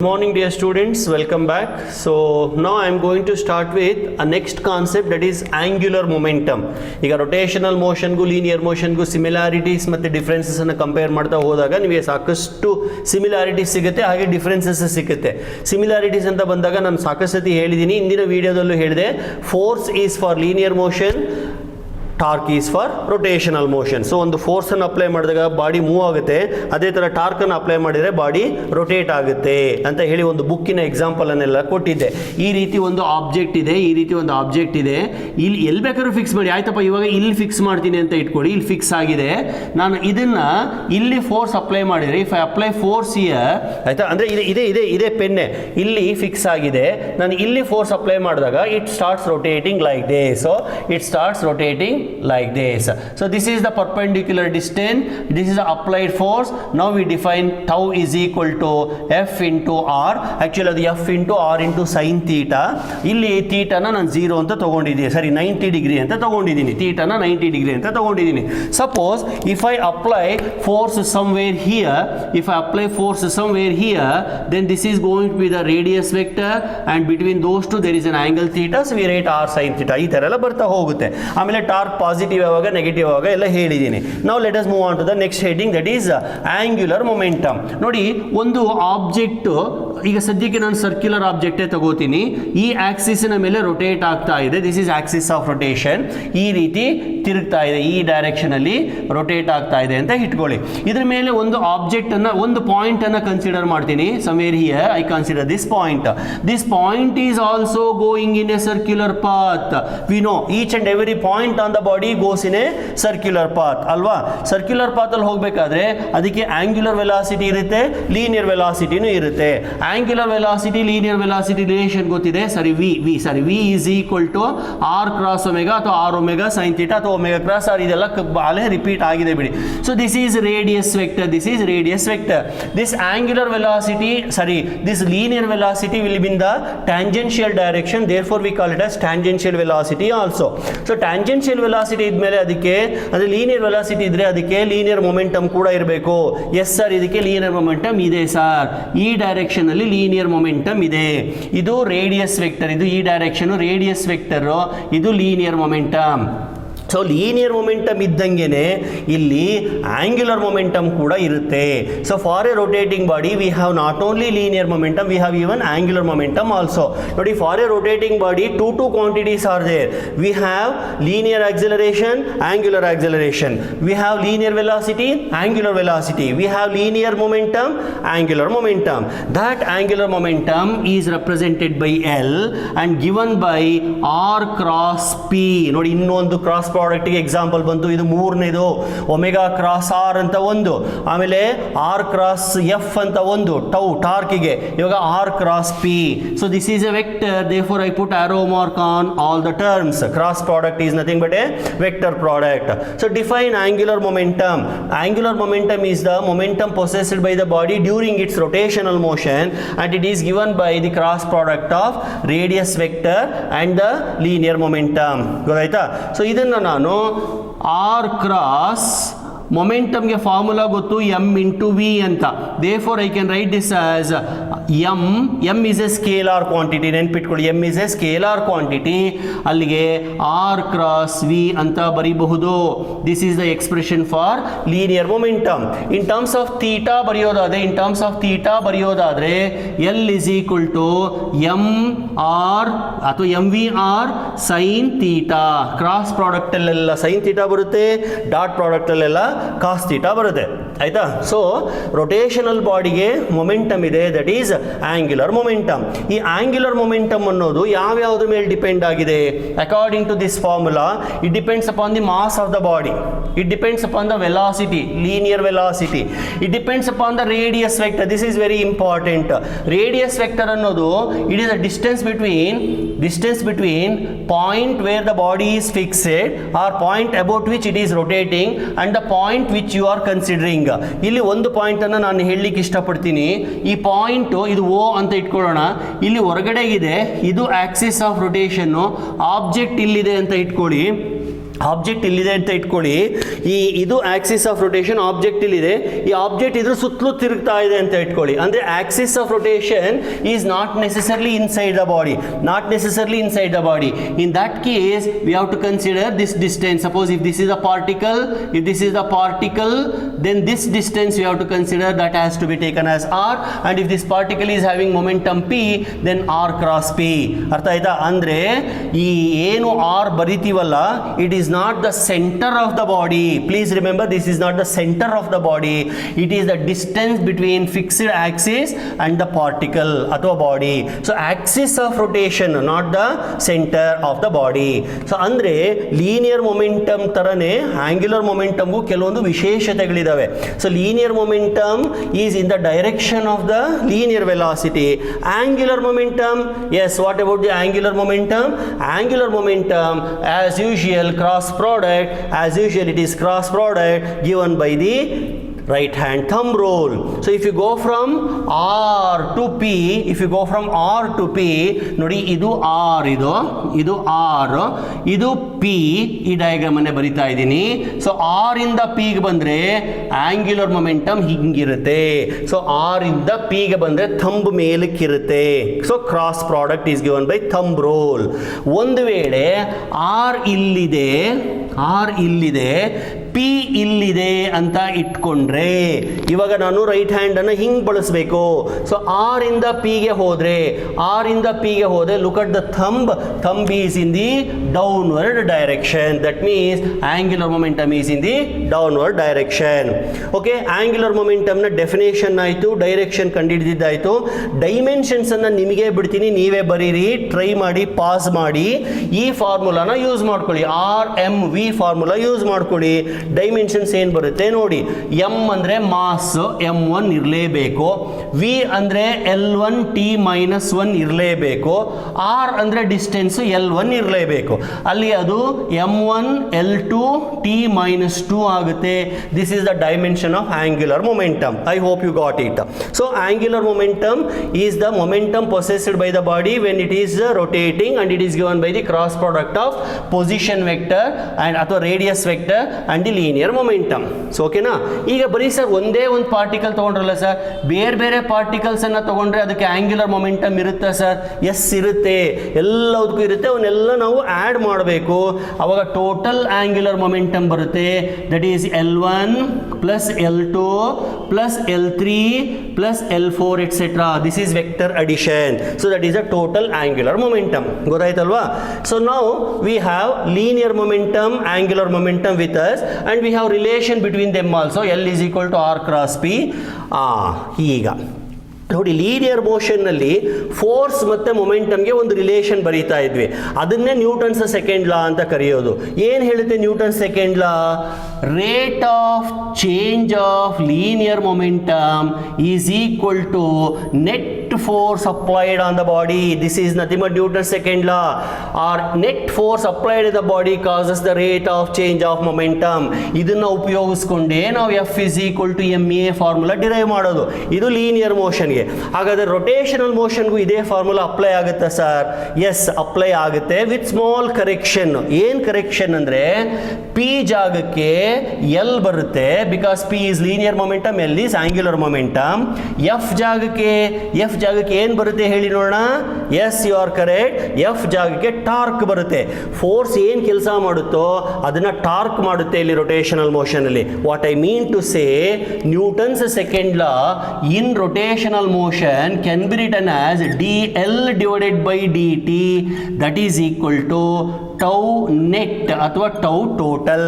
Good morning dear students, welcome back. So now I am going to start with a next concept, that is angular momentum. ಈಗ rotational motion ಗೂ linear motion ಗೂ similarities ಮತ್ತೆ differences ಅನ್ನು compare ಮಾಡ್ತಾ ಹೋದಾಗ ನಿಮಗೆ ಸಾಕಷ್ಟು similarities ಸಿಗುತ್ತೆ, ಹಾಗೆ differences ಸಿಗುತ್ತೆ. Similarities ಅಂತ ಬಂದಾಗ ನಾನು ಸಾಕಷ್ಟು ಸತಿ ಹೇಳಿದ್ದೀನಿ, ಇಂದಿನ ವಿಡಿಯೋದಲ್ಲೂ ಹೇಳಿದೆ, force is for linear motion, torque is for rotational motion. So ಒಂದು ಫೋರ್ಸನ್ನು ಅಪ್ಲೈ ಮಾಡಿದಾಗ ಬಾಡಿ ಮೂವ್ ಆಗುತ್ತೆ, ಅದೇ ಥರ ಟಾರ್ಕನ್ನು ಅಪ್ಲೈ ಮಾಡಿದರೆ ಬಾಡಿ ರೊಟೇಟ್ ಆಗುತ್ತೆ ಅಂತ ಹೇಳಿ ಒಂದು ಬುಕ್ಕಿನ ಎಕ್ಸಾಂಪಲನ್ನೆಲ್ಲ ಕೊಟ್ಟಿದ್ದೆ. ಈ ರೀತಿ ಒಂದು ಆಬ್ಜೆಕ್ಟ್ ಇದೆ, ಈ ರೀತಿ ಒಂದು ಆಬ್ಜೆಕ್ಟ್ ಇದೆ, ಇಲ್ಲಿ ಎಲ್ಲಿ ಬೇಕಾದ್ರೂ ಫಿಕ್ಸ್ ಮಾಡಿ, ಆಯ್ತಪ್ಪ ಇವಾಗ ಇಲ್ಲಿ ಫಿಕ್ಸ್ ಮಾಡ್ತೀನಿ ಅಂತ ಇಟ್ಕೊಳ್ಳಿ, ಇಲ್ಲಿ ಫಿಕ್ಸ್ ಆಗಿದೆ, ನಾನು ಇದನ್ನು ಇಲ್ಲಿ ಫೋರ್ಸ್ ಅಪ್ಲೈ ಮಾಡಿದರೆ, if I apply force year, ಆಯಿತಾ, ಅಂದರೆ ಇದೇ ಪೆನ್ನೆ ಇಲ್ಲಿ ಫಿಕ್ಸ್ ಆಗಿದೆ, ನಾನು ಇಲ್ಲಿ ಫೋರ್ಸ್ ಅಪ್ಲೈ ಮಾಡಿದಾಗ it starts rotating like this. So it starts rotating like this. So this is the perpendicular distance, this is the applied force. Now we define tau is equal to F into R. Actually ಅದು F into R into sin theta. ಇಲ್ಲಿ ಥೀಟಾನ ನಾನು 0 ಅಂತ ತಗೊಂಡಿದ್ದೀನಿ, ಸರಿ 90 degree ಅಂತ ತಗೊಂಡಿದ್ದೀನಿ, ಥೀಟಾನ 90 degree ಅಂತ ತಗೊಂಡಿದ್ದೀನಿ. Suppose if I apply force somewhere here, if I apply force somewhere here, then this is going to be the radius vector and between those two there is an angle theta, so we write R sin theta. ಈ ಥರ ಎಲ್ಲ ಬರ್ತಾ ಹೋಗುತ್ತೆ. ಆಮೇಲೆ torque positive ಯಾವಾಗ negative ಆವಾಗ ಎಲ್ಲ ಹೇಳಿದ್ದೀನಿ. ನಾವು let us move on to the next heading, that is angular momentum. ನೋಡಿ, ಒಂದು ಆಬ್ಜೆಕ್ಟ್, ಈಗ ಸದ್ಯಕ್ಕೆ ನಾನು ಸರ್ಕ್ಯುಲರ್ ಆಬ್ಜೆಕ್ಟೇ ತಗೋತೀನಿ, ಈ ಆಕ್ಸಿಸ್ನ ಮೇಲೆ ರೊಟೇಟ್ ಆಗ್ತಾ ಇದೆ, this is Axis of rotation, ಈ ರೀತಿ ತಿರುಗ್ತಾ ಇದೆ, ಈ ಡೈರೆಕ್ಷನ್ ಅಲ್ಲಿ ರೊಟೇಟ್ ಆಗ್ತಾ ಇದೆ ಅಂತ ಇಟ್ಕೊಳ್ಳಿ. ಇದ್ರ ಮೇಲೆ ಒಂದು ಆಬ್ಜೆಕ್ಟ್ ಅನ್ನ, ಒಂದು ಪಾಯಿಂಟ್ ಅನ್ನ ಕನ್ಸಿಡರ್ ಮಾಡ್ತೀನಿ, somewhere here I consider this point. This point is also going in a circular path. We know each and every point on the body goes in a circular path ಅಲ್ವಾ. Circular path ಅಲ್ಲಿ ಹೋಗ್ಬೇಕಾದ್ರೆ ಅದಕ್ಕೆ angular velocity ಇರುತ್ತೆ, linear ವೆಲಾಸಿಟಿನೂ ಇರುತ್ತೆ. Angular velocity linear velocity relation ಗೊತ್ತಿದೆ, ಸರಿ, V is equal to R cross omega ಅಥವಾ ಆರ್ ಒಮೆಗಾ ಸೈನ್ ಥೀಟಾ ಅಥವಾ ಒಮೆಗಾ ಕ್ರಾಸ್ ಆರ್, ಇದೆಲ್ಲ ಬಾಲೆ ರಿಪೀಟ್ ಆಗಿದೆ ಬಿಡಿ. So this is radius vector, this is radius vector. This angular velocity, ಸರಿ, this linear velocity will be in the tangential direction, therefore we call it as tangential velocity also. So tangential velocity ಇದ್ಮೇಲೆ ಅದಕ್ಕೆ, ಅಂದ್ರೆ linear velocity ಇದ್ರೆ ಅದಕ್ಕೆ linear momentum ಕೂಡ ಇರಬೇಕು. Yes sir, ಇದಕ್ಕೆ linear momentum ಇದೆ ಸರ್, ಈ ಡೈರೆಕ್ಷನ್ ಅಲ್ಲಿ ಲೀನಿಯರ್ ಮೊಮೆಂಟಮ್ ಇದೆ. ಇದು ರೇಡಿಯಸ್ ವೆಕ್ಟರ್, ಇದು ಈ ಡೈರೆಕ್ಷನ್ ರೇಡಿಯಸ್ ವೆಕ್ಟರ್, ಇದು linear momentum. So linear momentum ಇದ್ದಂಗೆನೆ ಇಲ್ಲಿ ಆಂಗ್ಯುಲರ್ ಮೊಮೆಂಟಮ್ ಕೂಡ ಇರುತ್ತೆ. So for a rotating body we have not only linear momentum, we have even angular momentum also. ನೋಡಿ, for a rotating body two quantities are there. We have linear acceleration, angular acceleration. V have linear velocity, angular velocity. We have linear momentum, angular momentum. That angular momentum is represented by L and given by R cross P. ನೋಡಿ, ಇನ್ನೊಂದು cross ಪ್ರಾಡಕ್ಟ್ಗೆ example ಬಂತು, ಇದು ಮೂರನೇದು, omega cross R ಅಂತ ಒಂದು, ಆಮೇಲೆ R cross F ಅಂತ ಒಂದು, ಟೌ ಟಾರ್ಕಿಗೆ, ಇವಾಗ R cross P. So this is a vector, therefore I put arrow mark on all the terms. Cross product is nothing but a vector product. So define angular momentum. Angular momentum is the momentum possessed by the body during its rotational motion and it is given by the cross product of radius vector and the linear momentum. ಗೊತ್ತಾಯ್ತಾ? So ಇದನ್ನು ನಾನು R cross ಮೊಮೆಂಟಮ್ಗೆ formula ಗೊತ್ತು, M into V ಅಂತ. Therefore I can write this as M is a scalar quantity. ನೆನ್ಪಿಟ್ಕೊಳ್ಳಿ, M is a scalar quantity, ಅಲ್ಲಿಗೆ R cross V ಅಂತ ಬರೀಬಹುದು. This is the expression for linear momentum. In terms of theta ಬರೆಯೋದಾದ್ರೆ L is equal to M R ಅಥವಾ M V R sine theta. Cross product ಅಲ್ಲೆಲ್ಲ sine theta ಬರುತ್ತೆ, dot product ಅಲ್ಲೆಲ್ಲ cos theta ಬರುತ್ತೆ, ಆಯ್ತಾ. So rotational ಬಾಡಿಗೆ momentum ಇದೆ, that is angular momentum. ಈ ಆಂಗ್ಯುಲರ್ ಮೊಮೆಂಟಮ್ ಅನ್ನೋದು ಯಾವ್ಯಾವ್ದ್ರ ಮೇಲೆ ಡಿಪೆಂಡ್ ಆಗಿದೆ? According to this formula, it depends upon the mass of the body, it depends upon the velocity, linear velocity, it depends upon the radius vector. This is very important. Radius vector ಅನ್ನೋದು it is the distance between point where the body is fixed or point about which it is rotating and the point which you are considering. ಇಲ್ಲಿ ಒಂದು point ಅನ್ನು ನಾನು ಹೇಳಲಿಕ್ಕೆ ಇಷ್ಟಪಡ್ತೀನಿ. ಈ point ಇದು ಓ ಅಂತ ಇಟ್ಕೊಳ್ಳೋಣ, ಇಲ್ಲಿ ಹೊರಗಡೆ ಇದೆ, ಇದು ಆಕ್ಸಿಸ್ ಆಫ್ ರೊಟೇಷನ್, ಆಬ್ಜೆಕ್ಟ್ ಇಲ್ಲಿದೆ ಅಂತ ಇಟ್ಕೊಳ್ಳಿ. ಆಬ್ಜೆಕ್ಟ್ ಇಲ್ಲಿದೆ ಅಂತ ಇಟ್ಕೊಳ್ಳಿ, ಇದು ಆಕ್ಸಿಸ್ ಆಫ್ ರೊಟೇಷನ್, ಆಬ್ಜೆಕ್ಟ್ ಇಲ್ಲಿದೆ, ಈ ಆಬ್ಜೆಕ್ಟ್ ಇದ್ರ ಸುತ್ತಲೂ ತಿರುಗ್ತಾ ಇದೆ ಅಂತ ಇಟ್ಕೊಳ್ಳಿ. ಅಂದರೆ axis of rotation is not necessarily inside the body, not necessarily inside the body. In that case we have to consider this distance. Suppose if this is a particle, if this is the particle, then this distance we have to consider, that has to be taken as r, and if this particle is having momentum p, then r cross p. ಅರ್ಥ ಆಯ್ತಾ? ಅಂದರೆ ಈ ಏನು r ಬರಿತೀವಲ್ಲ, it is not the center of the body. Please remember, this is not the center of the body. It is the distance between fixed axis and the particle ಅಥವಾ body. So axis of rotation, not the center of the body. So ಅಂದರೆ linear momentum ತರನೇ angular ಮೊಮೆಂಟಮ್ಗೂ ಕೆಲವೊಂದು ವಿಶೇಷತೆಗಳಿದಾವೆ. So linear momentum is in the direction of the linear velocity. Angular momentum, yes, what about the angular momentum? Angular momentum, as usual, cross product, as usual it is cross product given by the right hand thumb rule. So if you go from R to P, if you go from R to P, ನೋಡಿ ಇದು R, ಇದು R, ಇದು P, ಈ diagram ಅನ್ನು ಬರಿತಾ ಇದ್ದೀನಿ. So R ಇಂದ P ಗೆ ಬಂದ್ರೆ ಆಂಗ್ಯುಲರ್ ಮೊಮೆಂಟಮ್ ಹಿಂಗಿರುತ್ತೆ. ಸೊ R ಇಂದ P ಗೆ ಬಂದ್ರೆ ಥಂಬ್ ಮೇಲಕ್ಕಿರುತ್ತೆ. So cross product is given by thumb rule. ಒಂದು ವೇಳೆ R ಇಲ್ಲಿದೆ, P ಇಲ್ಲಿದೆ ಅಂತ ಇಟ್ಕೊಂಡ್ರೆ, ಇವಾಗ ನಾನು ರೈಟ್ ಹ್ಯಾಂಡ್ ಅನ್ನು ಹಿಂಗ್ ಬಳಸಬೇಕು. ಸೊ R ಇಂದ P ಗೆ ಹೋದ್ರೆ, look at the thumb is in the downward direction. That means angular momentum is in the downward direction. Okay, angular momentum ನ ಡೆಫಿನೇಷನ್ ಆಯ್ತು, ಡೈರೆಕ್ಷನ್ ಕಂಡುಹಿಡಿದಿದ್ದಾಯ್ತು. ಡೈಮೆನ್ಷನ್ಸ್ ಅನ್ನ ನಿಮಗೆ ಬಿಡ್ತೀನಿ, ನೀವೇ ಬರೀರಿ, ಟ್ರೈ ಮಾಡಿ, ಪಾಸ್ ಮಾಡಿ. ಈ ಫಾರ್ಮುಲಾನ ಯೂಸ್ ಮಾಡ್ಕೊಳ್ಳಿ, RMV ಫಾರ್ಮುಲಾ ಯೂಸ್ ಮಾಡ್ಕೊಳ್ಳಿ. ಡೈಮೆನ್ಷನ್ಸ್ ಏನ್ ಬರುತ್ತೆ ನೋಡಿ. m ಅಂದ್ರೆ ಮಾಸ್ m1 ಇರಲೇಬೇಕು, v ಅಂದ್ರೆ L1t-1 ಇರಲೇಬೇಕು, r ಅಂದ್ರೆ ಡಿಸ್ಟೆನ್ಸ್ L1 ಇರಲೇಬೇಕು. ಅಲ್ಲಿ ಅದು m1 L2 t-2 ಆಗುತ್ತೆ. This is the dimension of angular momentum. I hope you got it. So angular momentum is the momentum possessed by the body when it is rotating and it is given by the cross product of position vector and ಅಥವಾ radius vector and the linear momentum. So ಓಕೆನಾ? ಈಗ ಬರೀ sir ಒಂದೇ ಒಂದು particle ತಗೊಂಡ್ರಲ್ಲ sir, ಬೇರೆ ಬೇರೆ particles ಅನ್ನ ತಗೊಂಡ್ರೆ ಅದಕ್ಕೆ ಆಂಗ್ಯುಲರ್ ಮೊಮೆಂಟಮ್ ಇರುತ್ತಾ ಸರ್? ಎಸ್ ಇರುತ್ತೆ, ಎಲ್ಲದಕ್ಕೂ ಇರುತ್ತೆ. ಅವನ್ನೆಲ್ಲ ನಾವು ಆಡ್ ಮಾಡಬೇಕು, ಅವಾಗ ಟೋಟಲ್ ಆಂಗ್ಯುಲರ್ ಮೊಮೆಂಟಮ್ ಬರುತ್ತೆ. That is L1 plus L2 plus L3 plus L4 etcetera. This is vector addition. So that is a total angular momentum. ಗೊತ್ತಾಯ್ತಲ್ವಾ? So now we have linear momentum, angular momentum with us, and we have relation between them also. L is equal to R cross P. ಈಗ ನೋಡಿ, linear ಮೋಷನ್ನಲ್ಲಿ force ಮತ್ತು ಮೊಮೆಂಟಮ್ಗೆ ಒಂದು relation ಬರೀತಾ ಇದ್ವಿ. ಅದನ್ನೇ Newton's second ಲಾ ಅಂತ ಕರೆಯೋದು. ಏನು ಹೇಳುತ್ತೆ Newton second law? Rate of change of linear momentum is equal to net force applied on the body. This is nothing but Newton's second law. Our net force applied in the body causes the rate of change of momentum. ಇದನ್ನ ಉಪಯೋಗಿಸ್ಕೊಂಡೇ ನಾವು F is equal to ma formula derive ಮಾಡೋದು. ಇದು linear ಮೋಷನ್ಗೆ. ಹಾಗಾದ್ರೆ rotational ಮೋಷನ್ಗೂ ಇದೇ formula apply ಆಗುತ್ತಾ sir? S, apply ಆಗುತ್ತೆ with small correction. ಏನ್ correction ಅಂದ್ರೆ P ಜಾಗಕ್ಕೆ L ಬರುತ್ತೆ, because P is linear momentum, L is angular momentum. F ಜಾಗಕ್ಕೆ ಏನು ಬರುತ್ತೆ ಹೇಳಿ ನೋಡೋಣ? Yes, you are correct. F ಜಾಗಕ್ಕೆ ಟಾರ್ಕ್ ಬರುತ್ತೆ. ಫೋರ್ಸ್ ಏನು ಕೆಲಸ ಮಾಡುತ್ತೋ ಅದನ್ನ ಟಾರ್ಕ್ ಮಾಡುತ್ತೆ ಇಲ್ಲಿ ರೊಟೇಷನಲ್ ಮೋಷನ್ ಅಲ್ಲಿ. What I mean to say, Newton's second law in rotational motion can be written as dl divided by dt, that is equal to tau net ಅಥವಾ tau total.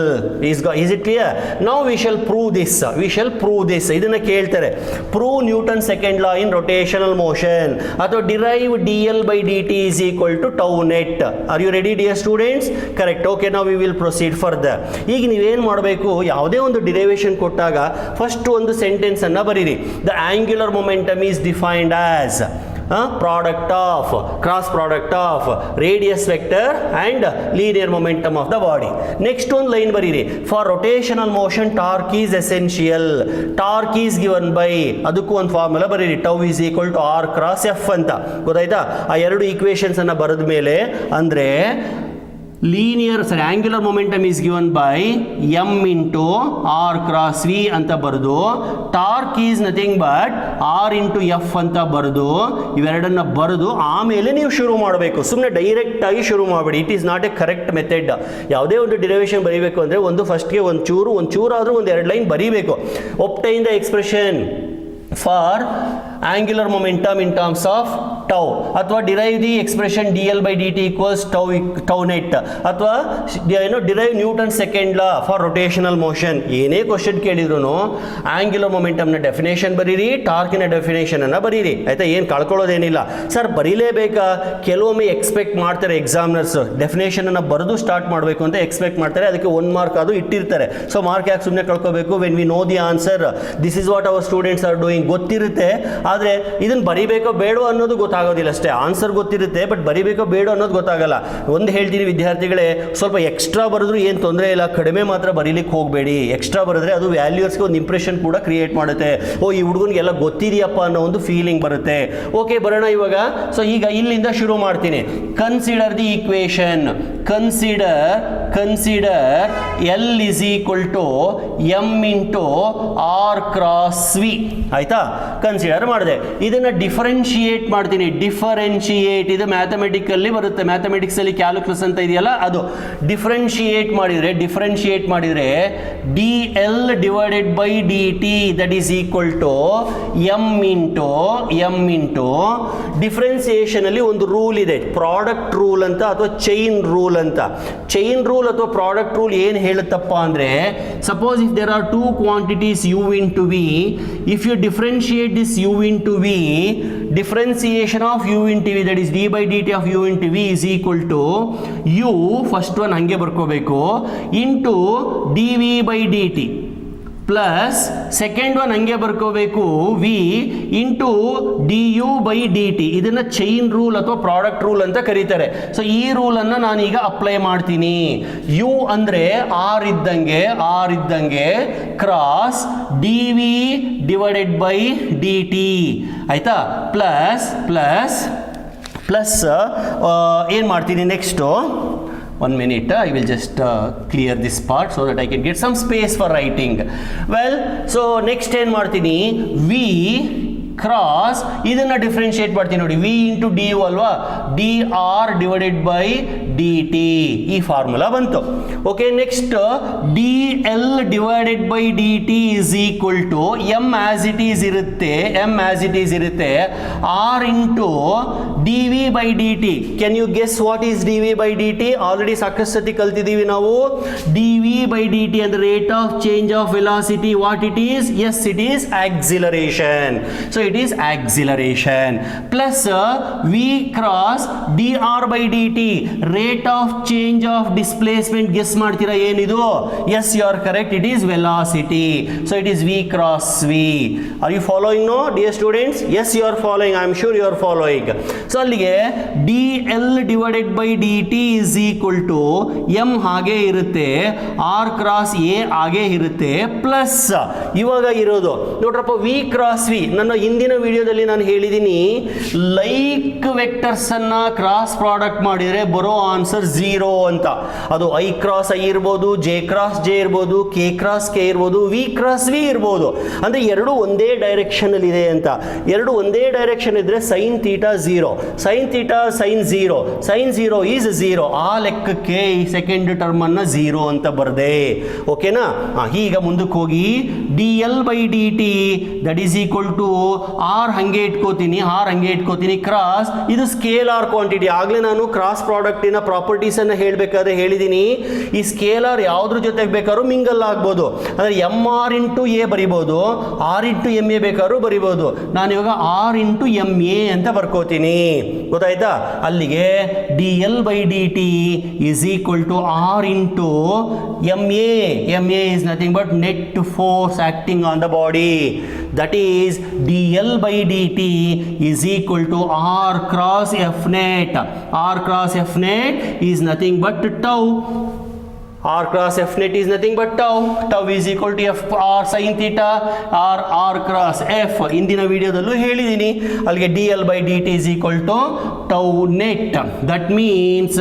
Is it clear? Now we shall prove this. ಇದನ್ನ ಕೇಳ್ತಾರೆ, prove Newton's second law in rotational motion ಅಥವಾ derive dl by dt is equal to tau net. Are you ready, dear students? Correct. Okay, now we will proceed further. ಈಗ ನೀವೇನು ಮಾಡಬೇಕು, ಯಾವುದೇ ಒಂದು derivation ಕೊಟ್ಟಾಗ first ಒಂದು ಸೆಂಟೆನ್ಸ್ ಅನ್ನ ಬರೀರಿ. The angular momentum is defined as cross product of radius vector and linear momentum of the body. Next one line ಬರೀರಿ, for rotational motion torque is essential. Torque is given by, ಅದಕ್ಕೂ ಒಂದು formula ಬರೀರಿ, tau is equal to R cross F ಅಂತ. ಗೊತ್ತಾಯ್ತಾ? ಆ ಎರಡು equations ಅನ್ನ ಬರೆದ ಮೇಲೆ ಅಂದ್ರೆ angular momentum is given by m into r cross v ಅಂತ ಬರೆದು torque is nothing but r into f ಅಂತ ಬರೆದು ಇವೆರಡನ್ನ ಬರೆದು ಆಮೇಲೆ ನೀವು ಶುರು ಮಾಡಬೇಕು. ಸುಮ್ಮನೆ ಡೈರೆಕ್ಟ್ ಆಗಿ ಶುರು ಮಾಡಬೇಡಿ. It is not A correct method. ಯಾವುದೇ ಒಂದು ಡಿರೈವೇಶನ್ ಬರೀಬೇಕು ಅಂದರೆ ಒಂದು ಫಸ್ಟ್ಗೆ ಒಂಚೂರು ಆದರೂ ಒಂದು 2 ಲೈನ್ ಬರೀಬೇಕು. Obtain the expression for angular momentum in terms of tau ಅಥವಾ derive the expression dl by dt equals tau net ಅಥವಾ derive Newton's second law for rotational motion. ಏನೇ ಕ್ವಶನ್ ಕೇಳಿದ್ರು ಆಂಗ್ಯುಲರ್ ಮೊಮೆಂಟಮ್ನ ಡೆಫಿನೇಷನ್ ಬರೀರಿ, ಟಾರ್ಕಿನ ಡೆಫಿನೇಷನ್ ಅನ್ನ ಬರೀರಿ, ಆಯ್ತಾ? ಏನು ಕಳ್ಕೊಳ್ಳೋದೇನಿಲ್ಲ ಸರ್. ಬರೀಲೇಬೇಕಾ? ಕೆಲವೊಮ್ಮೆ ಎಕ್ಸ್ಪೆಕ್ಟ್ ಮಾಡ್ತಾರೆ ಎಕ್ಸಾಮಿನರ್ಸ್ ಡೆಫಿನೇಷನ್ ಅನ್ನ ಬರೆದು ಸ್ಟಾರ್ಟ್ ಮಾಡಬೇಕು ಅಂತ ಎಕ್ಸ್ಪೆಕ್ಟ್ ಮಾಡ್ತಾರೆ. ಅದಕ್ಕೆ 1 ಮಾರ್ಕ್ ಅದು ಇಟ್ಟಿರ್ತಾರೆ. ಸೊ ಮಾರ್ಕ್ ಯಾಕೆ ಸುಮ್ಮನೆ ಕಳ್ಕೋಬೇಕು? When we know the answer, this is what our students are doing. ಗೊತ್ತಿರುತ್ತೆ, ಆದರೆ ಇದನ್ನು ಬರಿಬೇಕೋ ಬೇಡೋ ಅನ್ನೋದು ಗೊತ್ತಾಗೋದಿಲ್ಲ ಅಷ್ಟೇ. ಆನ್ಸರ್ ಗೊತ್ತಿರುತ್ತೆ, ಬಟ್ ಬರಿಬೇಕೋ ಬೇಡೋ ಅನ್ನೋದು ಗೊತ್ತಾಗಲ್ಲ. ಒಂದು ಹೇಳ್ತೀನಿ ವಿದ್ಯಾರ್ಥಿಗಳೇ, ಸ್ವಲ್ಪ ಎಕ್ಸ್ಟ್ರಾ ಬರೆದ್ರು ಏನು ತೊಂದರೆ ಇಲ್ಲ, ಕಡಿಮೆ ಮಾತ್ರ ಬರೀಲಿಕ್ಕೆ ಹೋಗಬೇಡಿ. ಎಕ್ಸ್ಟ್ರಾ ಬರೆದ್ರೆ ಅದು ವ್ಯಾಲ್ಯೂರ್ಸ್ಗೆ ಒಂದು ಇಂಪ್ರೆಷನ್ ಕೂಡ ಕ್ರಿಯೇಟ್ ಮಾಡುತ್ತೆ. ಓ, ಈ ಹುಡುಗನಿಗೆಲ್ಲ ಗೊತ್ತಿದೆಯಪ್ಪ ಅನ್ನೋ ಒಂದು ಫೀಲಿಂಗ್ ಬರುತ್ತೆ. ಓಕೆ, ಬರೋಣ ಇವಾಗ. ಸೊ ಈಗ ಇಲ್ಲಿಂದ ಶುರು ಮಾಡ್ತೀನಿ. Consider the equation. Consider L is equal to m into r cross v. ಆಯ್ತಾ? ಕನ್ಸಿಡರ್ ಮಾಡಿದೆ. ಇದನ್ನ ಡಿಫರೆನ್ಶಿಯೇಟ್ ಮಾಡ್ತೀನಿ. ಡಿಫರೆನ್ಶಿಯೇಟ್ ಇದು ಮ್ಯಾಥಮೆಟಿಕಲ್ಲಿ ಬರುತ್ತೆ. ಮ್ಯಾಥಮೆಟಿಕ್ಸ್ ಅಲ್ಲಿ ಕ್ಯಾಲ್ಕುಲಸ್ ಅಂತ ಇದೆಯಲ್ಲ, ಅದು ಡಿಫರೆನ್ಶಿಯೇಟ್ ಮಾಡಿದ್ರೆ dl divided by dt that is equal to m into differentiation ಅಲ್ಲಿ ಒಂದು ರೂಲ್ ಇದೆ, ಪ್ರಾಡಕ್ಟ್ ರೂಲ್ ಅಂತ ಅಥವಾ ಚೈನ್ ರೂಲ್ ಅಂತ. ಚೈನ್ ರೂಲ್ ಅಥವಾ ಪ್ರಾಡಕ್ಟ್ ರೂಲ್ ಏನು ಹೇಳುತ್ತಪ್ಪ ಅಂದ್ರೆ, suppose if there are 2 quantities u into v, if you differentiate this u into v, differentiation of u into v, that is d by dt of u into v is equal to u, first one ಹಂಗೆ ಬರ್ಕೋಬೇಕು, into dv by dt plus second one ಹಂಗೆ ಬರ್ಕೋಬೇಕು, v into du by dt. ಇದನ್ನ chain rule ಅಥವಾ product rule ಅಂತ ಕರೀತಾರೆ. So ಈ rule ಅನ್ನ ನಾನೀಗ apply ಮಾಡ್ತೀನಿ. u ಅಂದ್ರೆ r ಇದ್ದಂಗೆ cross dv divided by dt, ಆಯ್ತಾ? ಪ್ಲಸ್ ಏನು ಮಾಡ್ತೀನಿ next? 1 minute, I will just clear this part so that I can get some space for writing. Well, so next ಏನು ಮಾಡ್ತೀನಿ? v ಕ್ರಾಸ್ ಇದನ್ನ differentiate ಮಾಡ್ತೀನಿ ನೋಡಿ, v ಇಂಟು ಡಿ ಯು ಅಲ್ವಾ, dr divided by dt. ಈ formula ಬಂತು. Okay, next dl divided by dt is equal to m as it is ಇರುತ್ತೆ r into dv by dt. Can you guess what is dv by dt? Already ಸಾಕಷ್ಟು ಸತಿ ಕಲ್ತಿದ್ದೀವಿ ನಾವು. dv by dt ಅಂದ್ರೆ rate of change of velocity. What it is? Yes, it is acceleration. So it is acceleration plus v cross dr by dt, rate of change of displacement. guess ಮಾಡ್ತೀರಾ ಏನಿದು? yes, you are correct, it is velocity. so it is v cross v. are you following? no dear students? yes, you are following, I am sure you are following. so ಅಲ್ಲಿಗೆ dl divided by dt is equal to m ಹಾಗೆ ಇರುತ್ತೆ, r cross a ಹಾಗೆ ಇರುತ್ತೆ, plus ಇವಾಗ ಇರೋದು ನೋಡ್ರಪ್ಪ v cross v. ನನ್ನ ಹಿಂದಿನ ವಿಡಿಯೋದಲ್ಲಿ ನಾನು ಹೇಳಿದ್ದೀನಿ, ಲೈಕ್ ವೆಕ್ಟರ್ಸ್ ಅನ್ನ ಕ್ರಾಸ್ ಪ್ರಾಡಕ್ಟ್ ಮಾಡಿದರೆ ಬರೋ ಆನ್ಸರ್ 0 ಅಂತ. ಅದು i ಕ್ರಾಸ್ i ಇರ್ಬೋದು, j ಕ್ರಾಸ್ j ಇರ್ಬೋದು, k ಕ್ರಾಸ್ k ಇರ್ಬೋದು, v ಕ್ರಾಸ್ v ಇರ್ಬೋದು. ಅಂದ್ರೆ ಎರಡು ಒಂದೇ ಡೈರೆಕ್ಷನ್ ಅಲ್ಲಿ ಇದೆ ಅಂತ. ಎರಡು ಒಂದೇ ಡೈರೆಕ್ಷನ್ ಇದ್ರೆ sine theta 0, sine theta sine 0, sine 0 is 0. ಆ ಲೆಕ್ಕಕ್ಕೆ ಈ ಸೆಕೆಂಡ್ ಟರ್ಮ್ ಅನ್ನ 0 ಅಂತ ಬರ್ದೆ. ಓಕೆನಾ? ಈಗ ಮುಂದಕ್ಕೆ ಹೋಗಿ dl by dt that is equal to r ಹಂಗೆ ಇಟ್ಕೋತೀನಿ ಕ್ರಾಸ್, ಇದು ಸ್ಕೇಲಾರ್ ಕ್ವಾಂಟಿಟಿ. ಆಗ್ಲೇ ನಾನು ಕ್ರಾಸ್ ಪ್ರಾಡಕ್ಟಿನ ಪ್ರಾಪರ್ಟೀಸ್ ಅನ್ನ ಹೇಳ್ಬೇಕಾದ್ರೆ ಹೇಳಿದ್ದೀನಿ, ಈ ಸ್ಕೇಲಾರ್ ಯಾವ್ದ್ರ ಜೊತೆಗೆ ಬೇಕಾದ್ರೂ ಮಿಂಗಲ್ ಆಗ್ಬೋದು. ಅಂದ್ರೆ ಎಮ್ ಆರ್ ಇಂಟು ಎ ಬರಿಬೋದು, ಆರ್ ಇಂಟು ಎಮ್ ಎ ಬೇಕಾದ್ರೂ ಬರಿಬೋದು. ನಾನು ಇವಾಗ ಆರ್ ಇಂಟು ಎಮ್ ಎ ಅಂತ ಬರ್ಕೋತೀನಿ. ಗೊತ್ತಾಯ್ತಾ? ಅಲ್ಲಿಗೆ D L by D T is equal to R into M A is nothing but net force acting on the body. That is D L by dt is equal to r cross f net. r cross f net is nothing but tau. R cross F net is nothing but tau. Tau is equal to F R sin theta or R cross F. ಇಂದಿನ ವಿಡಿಯೋದಲ್ಲೂ ಹೇಳಿದ್ದೀನಿ, ಅಲ್ಲಿಗೆ dl by dt is equal to tau net. That means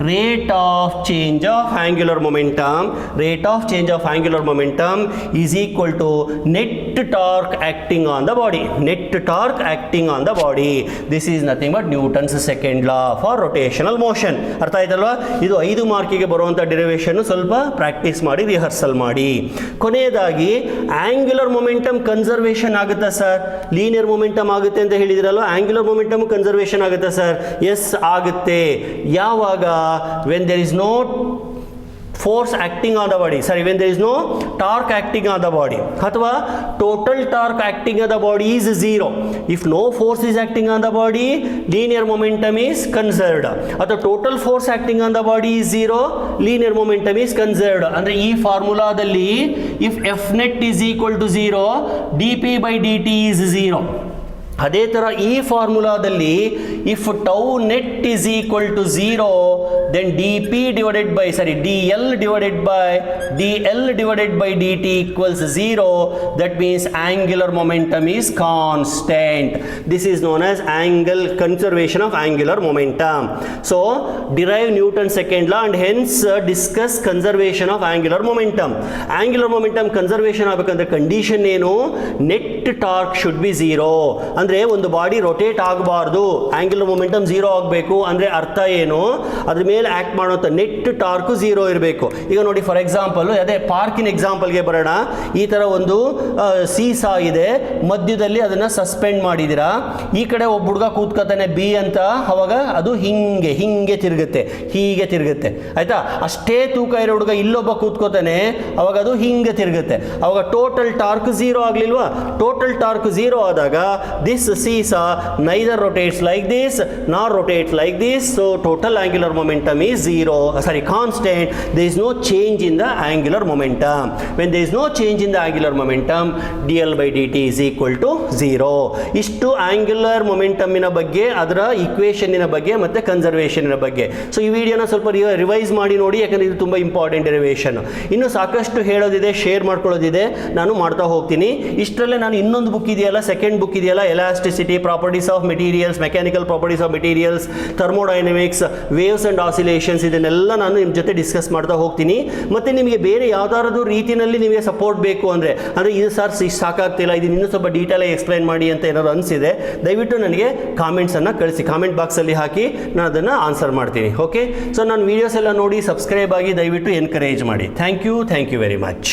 rate of change of angular momentum, rate of change of angular momentum is equal to net torque acting on the body. Net torque acting on the body. This is nothing but Newton's second law for rotational motion. ಅರ್ಥ ಆಯ್ತಲ್ವಾ? ಇದು 5 ಮಾರ್ಕಿಗೆ ಬರುವಂಥ derivation ಸ್ವಲ್ಪ practice ಮಾಡಿ, rehearsal ಮಾಡಿ. ಕೊನೆಯದಾಗಿ angular momentum conservation ಆಗುತ್ತಾ sir? Linear momentum ಆಗುತ್ತೆ ಅಂತ ಹೇಳಿದಿರಲ್ವ, ಆಂಗ್ಯುಲರ್ ಮೊಮೆಂಟಮ್ ಕನ್ಸರ್ವೇಷನ್ ಆಗುತ್ತಾ ಸರ್? ಎಸ್ ಆಗುತ್ತೆ. ಯಾವಾಗ? When there is no force acting on the body, sorry, when there is no torque acting on the body, ಅಥವಾ total torque acting on the body is 0. If no force is acting on the body, linear momentum is conserved. ಅಥವಾ total force acting on the body is 0, linear momentum is conserved. ಅಂದರೆ ಈ ಫಾರ್ಮುಲಾದಲ್ಲಿ if F net is equal to 0, dp by dt is 0. ಅದೇ ಥರ ಈ ಫಾರ್ಮುಲಾದಲ್ಲಿ if tau net is equal to 0, then dl divided by dt equals 0. That means angular momentum is constant. This is known as conservation of angular momentum. So derive Newton's second law and hence discuss conservation of angular momentum. Angular momentum conservation ಆಗಬೇಕಂದ್ರೆ condition ಏನು? Net torque should be 0. ಅಂದರೆ ಒಂದು body rotate ಆಗಬಾರ್ದು, angular momentum 0 ಆಗಬೇಕು ಅಂದರೆ ಅರ್ಥ ಏನು? ಅದ್ರ ಮೇಲೆ ಆಕ್ಟ್ ಮಾಡುವಂಥ ನೆಟ್ ಟಾರ್ಕ್ 0 ಇರಬೇಕು. ಈಗ ನೋಡಿ, ಫಾರ್ ಎಕ್ಸಾಂಪಲ್ ಅದೇ ಪಾರ್ಕಿನ ಎಕ್ಸಾಂಪಲ್ಗೆ ಬರೋಣ. ಈ ಥರ ಒಂದು ಸೀಸಾ ಇದೆ, ಮಧ್ಯದಲ್ಲಿ ಅದನ್ನು ಸಸ್ಪೆಂಡ್ ಮಾಡಿದ್ದೀರಾ. ಈ ಕಡೆ ಒಬ್ಬ ಹುಡುಗ ಕೂತ್ಕೊತಾನೆ ಬಿ ಅಂತ, ಅವಾಗ ಅದು ಹಿಂಗೆ ತಿರುಗುತ್ತೆ, ಹೀಗೆ ತಿರುಗುತ್ತೆ, ಆಯ್ತಾ? ಅಷ್ಟೇ ತೂಕ ಇರೋ ಹುಡುಗ ಇಲ್ಲೊಬ್ಬ ಕೂತ್ಕೋತಾನೆ, ಅವಾಗ ಅದು ಹಿಂಗೆ ತಿರುಗುತ್ತೆ. ಅವಾಗ ಟೋಟಲ್ ಟಾರ್ಕ್ 0 ಆಗಲಿಲ್ವಾ? ಟೋಟಲ್ ಟಾರ್ಕ್ 0 ಆದಾಗ this seesaw neither rotates like this nor rotates like this, so total angular momentum is constant. There is no change in the angular momentum. When there is no change in the angular momentum, dl by dt is equal to 0. ಇಷ್ಟು angular momentum ಇನ ಬಗ್ಗೆ, ಅದರ equation ಇನ ಬಗ್ಗೆ ಮತ್ತೆ conservation ಇನ ಬಗ್ಗೆ. So ಈ ವಿಡಿಯೋನ ಸ್ವಲ್ಪ ರಿವೈಸ್ ಮಾಡಿ ನೋಡಿ, ಯಾಕಂದ್ರೆ ಇದು ತುಂಬ ಇಂಪಾರ್ಟೆಂಟ್ ಡೆರಿವೇಷನ್. ಇನ್ನು ಸಾಕಷ್ಟು ಹೇಳೋದಿದೆ, ಶೇರ್ ಮಾಡ್ಕೊಳ್ಳೋದಿದೆ, ನಾನು ಮಾಡ್ತಾ ಹೋಗ್ತೀನಿ. ಇಷ್ಟರಲ್ಲೇ ನಾನು ಇನ್ನೊಂದು ಬುಕ್ ಇದೆಯಲ್ಲ, ಸೆಕೆಂಡ್ ಬುಕ್ ಇದೆಯಲ್ಲ, elasticity, properties of materials, mechanical properties of materials, thermodynamics, waves and oscillations, ಇದನ್ನೆಲ್ಲ ನಾನು ನಿಮ್ಮ ಜೊತೆ ಡಿಸ್ಕಸ್ ಮಾಡ್ತಾ ಹೋಗ್ತೀನಿ. ಮತ್ತು ನಿಮಗೆ ಬೇರೆ ಯಾವ್ದಾದ್ರು ರೀತಿಯಲ್ಲಿ ನಿಮಗೆ ಸಪೋರ್ಟ್ ಬೇಕು ಅಂದರೆ ಇದು ಸರ್ ಸಾಕಾಗ್ತಿಲ್ಲ, ಇದನ್ನ ಇನ್ನೂ ಸ್ವಲ್ಪ ಡೀಟೇಲಾಗಿ ಎಕ್ಸ್ಪ್ಲೈನ್ ಮಾಡಿ ಅಂತ ಏನಾದ್ರು ಅನಿಸಿದೆ, ದಯವಿಟ್ಟು ನನಗೆ ಕಾಮೆಂಟ್ಸನ್ನು ಕಳಿಸಿ, ಕಾಮೆಂಟ್ ಬಾಕ್ಸಲ್ಲಿ ಹಾಕಿ, ನಾನು ಅದನ್ನು ಆನ್ಸರ್ ಮಾಡ್ತೀನಿ. ಓಕೆ, ಸೊ ನಾನು ವೀಡಿಯೋಸ್ ಎಲ್ಲ ನೋಡಿ ಸಬ್ಸ್ಕ್ರೈಬ್ ಆಗಿ ದಯವಿಟ್ಟು ಎನ್ಕರೇಜ್ ಮಾಡಿ. Thank you very much.